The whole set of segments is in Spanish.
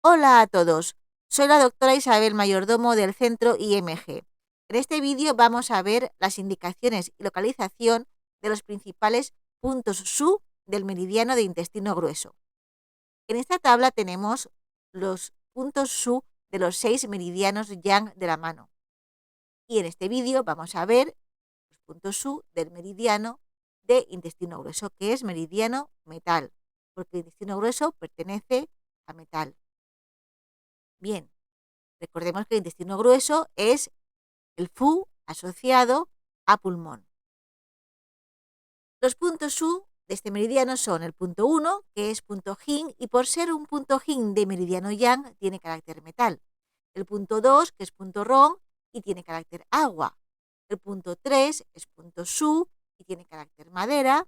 Hola a todos, soy la doctora Isabel Mayordomo del Centro IMG. En este vídeo vamos a ver las indicaciones y localización de los principales puntos SU del meridiano de intestino grueso. En esta tabla tenemos los puntos SU de los 6 meridianos Yang de la mano. Y en este vídeo vamos a ver los puntos SU del meridiano de intestino grueso, que es meridiano metal, porque el intestino grueso pertenece a metal. Bien, recordemos que el intestino grueso es el Fu asociado a pulmón. Los puntos Su de este meridiano son el punto 1, que es punto Yin, y por ser un punto Yin de meridiano Yang, tiene carácter metal. El punto 2, que es punto Rong, y tiene carácter agua. El punto 3 es punto Su, y tiene carácter madera.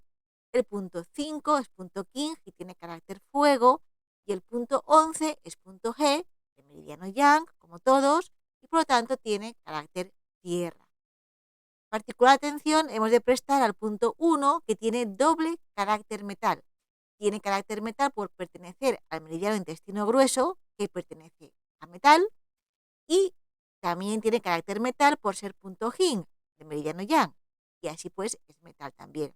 El punto 5 es punto Qing, y tiene carácter fuego. Y el punto 11 es punto He, de meridiano Yang, como todos, y por lo tanto tiene carácter tierra. Particular atención hemos de prestar al punto 1, que tiene doble carácter metal. Tiene carácter metal por pertenecer al meridiano intestino grueso, que pertenece a metal, y también tiene carácter metal por ser punto Yin, de meridiano Yang, y así pues es metal también.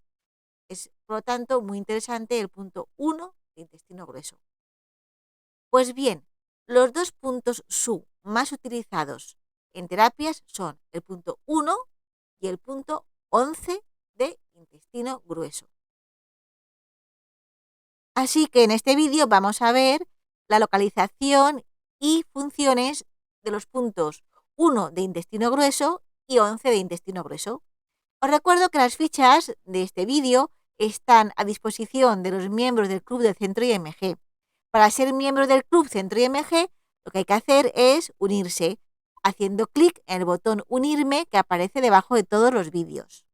Es, por lo tanto, muy interesante el punto 1 de intestino grueso. Pues bien, los dos puntos SU más utilizados en terapias son el punto 1 y el punto 11 de intestino grueso. Así que en este vídeo vamos a ver la localización y funciones de los puntos 1 de intestino grueso y 11 de intestino grueso. Os recuerdo que las fichas de este vídeo están a disposición de los miembros del Club del Centro IMG. Para ser miembro del Club Centro IMG, lo que hay que hacer es unirse, haciendo clic en el botón Unirme que aparece debajo de todos los vídeos.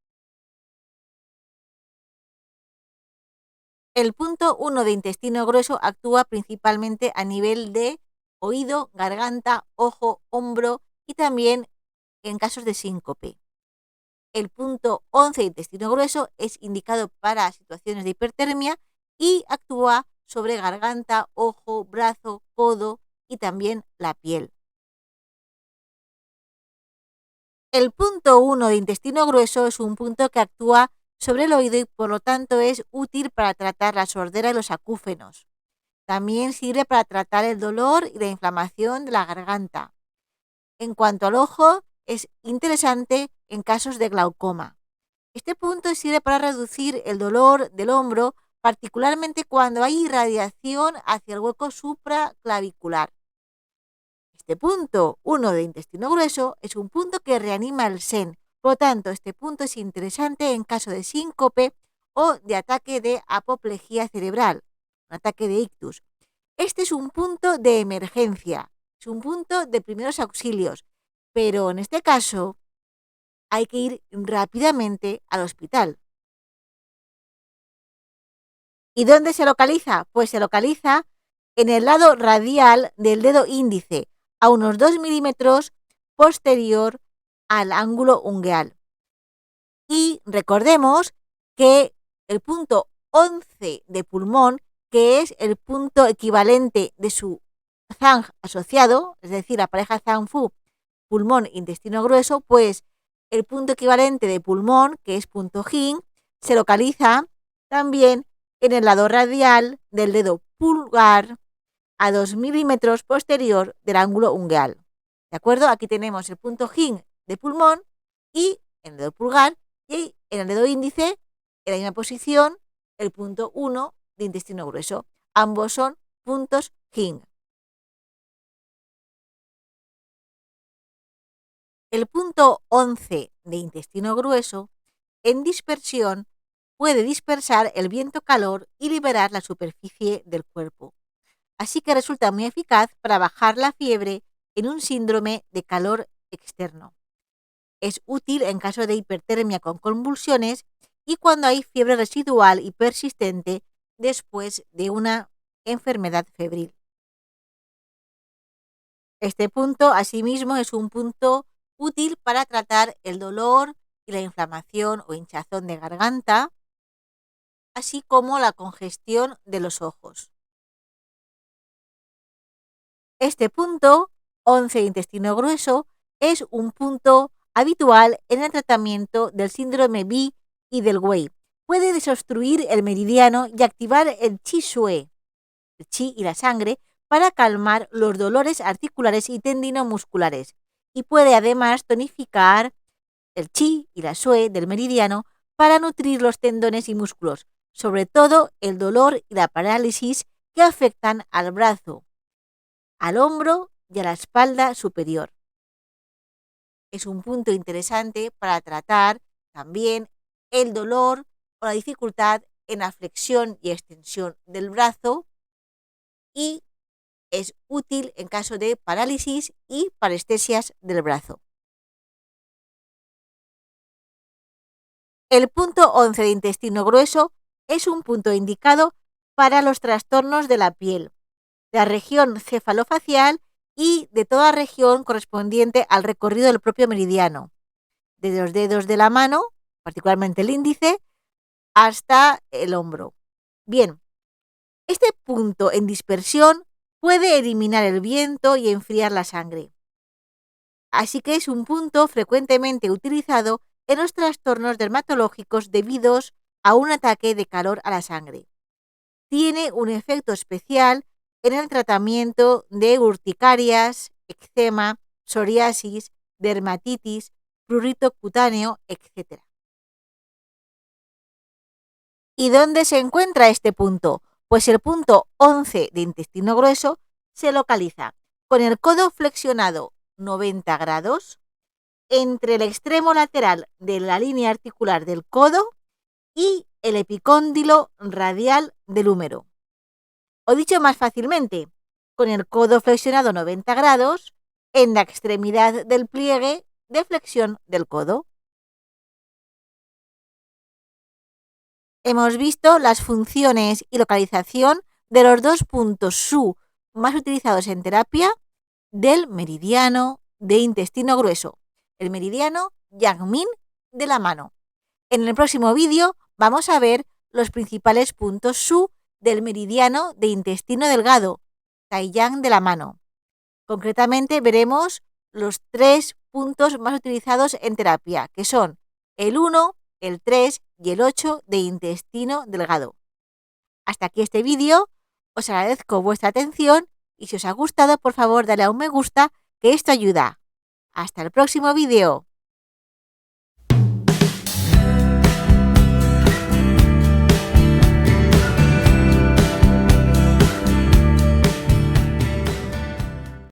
El punto 1 de intestino grueso actúa principalmente a nivel de oído, garganta, ojo, hombro y también en casos de síncope. El punto 11 de intestino grueso es indicado para situaciones de hipertermia y actúa sobre garganta, ojo, brazo, codo y también la piel. El punto 1 de intestino grueso es un punto que actúa sobre el oído y por lo tanto es útil para tratar la sordera y los acúfenos. También sirve para tratar el dolor y la inflamación de la garganta. En cuanto al ojo, es interesante en casos de glaucoma. Este punto sirve para reducir el dolor del hombro, particularmente cuando hay irradiación hacia el hueco supraclavicular. Este punto 1 de intestino grueso es un punto que reanima el sen. Por lo tanto, este punto es interesante en caso de síncope o de ataque de apoplejía cerebral, un ataque de ictus. Este es un punto de emergencia, es un punto de primeros auxilios, pero en este caso hay que ir rápidamente al hospital. ¿Y dónde se localiza? Pues se localiza en el lado radial del dedo índice, a unos 2 milímetros posterior al ángulo ungueal. Y recordemos que el punto 11 de pulmón, que es el punto equivalente de su Zhang asociado, es decir, la pareja Zhang-Fu, pulmón, intestino grueso, pues el punto equivalente de pulmón, que es punto Yin, se localiza también en el lado radial del dedo pulgar a 2 milímetros posterior del ángulo ungueal. ¿De acuerdo? Aquí tenemos el punto Yin de pulmón y en el dedo pulgar y en el dedo índice, en la misma posición, el punto 1 de intestino grueso. Ambos son puntos Yin. El punto 11 de intestino grueso, en dispersión, puede dispersar el viento-calor y liberar la superficie del cuerpo. Así que resulta muy eficaz para bajar la fiebre en un síndrome de calor externo. Es útil en caso de hipertermia con convulsiones y cuando hay fiebre residual y persistente después de una enfermedad febril. Este punto, asimismo, es un punto útil para tratar el dolor y la inflamación o hinchazón de garganta, así como la congestión de los ojos. Este punto 11 de intestino grueso es un punto habitual en el tratamiento del síndrome B y del Wei. Puede desobstruir el meridiano y activar el Qi Shui, el Qi y la sangre, para calmar los dolores articulares y tendinomusculares. Y puede además tonificar el Qi y la Shui del meridiano para nutrir los tendones y músculos, sobre todo el dolor y la parálisis que afectan al brazo, al hombro y a la espalda superior. Es un punto interesante para tratar también el dolor o la dificultad en la flexión y extensión del brazo, y es útil en caso de parálisis y parestesias del brazo. El punto 11 de intestino grueso es un punto indicado para los trastornos de la piel, de la región cefalofacial y de toda región correspondiente al recorrido del propio meridiano, desde los dedos de la mano, particularmente el índice, hasta el hombro. Bien, este punto en dispersión puede eliminar el viento y enfriar la sangre. Así que es un punto frecuentemente utilizado en los trastornos dermatológicos debidos a un ataque de calor a la sangre. Tiene un efecto especial en el tratamiento de urticarias, eczema, psoriasis, dermatitis, prurito cutáneo, etc. ¿Y dónde se encuentra este punto? Pues el punto 11 de intestino grueso se localiza con el codo flexionado 90 grados entre el extremo lateral de la línea articular del codo y el epicóndilo radial del húmero. O dicho más fácilmente, con el codo flexionado 90 grados en la extremidad del pliegue de flexión del codo. Hemos visto las funciones y localización de los dos puntos Su más utilizados en terapia del meridiano de intestino grueso, el meridiano Yang-Min de la mano. En el próximo vídeo vamos a ver los principales puntos Su del meridiano de intestino delgado, Tai-Yang de la mano. Concretamente veremos los 3 puntos más utilizados en terapia, que son el 1, el 3 y el 8 de intestino delgado. Hasta aquí este vídeo, os agradezco vuestra atención y si os ha gustado, por favor, dale a un me gusta, que esto ayuda. Hasta el próximo vídeo.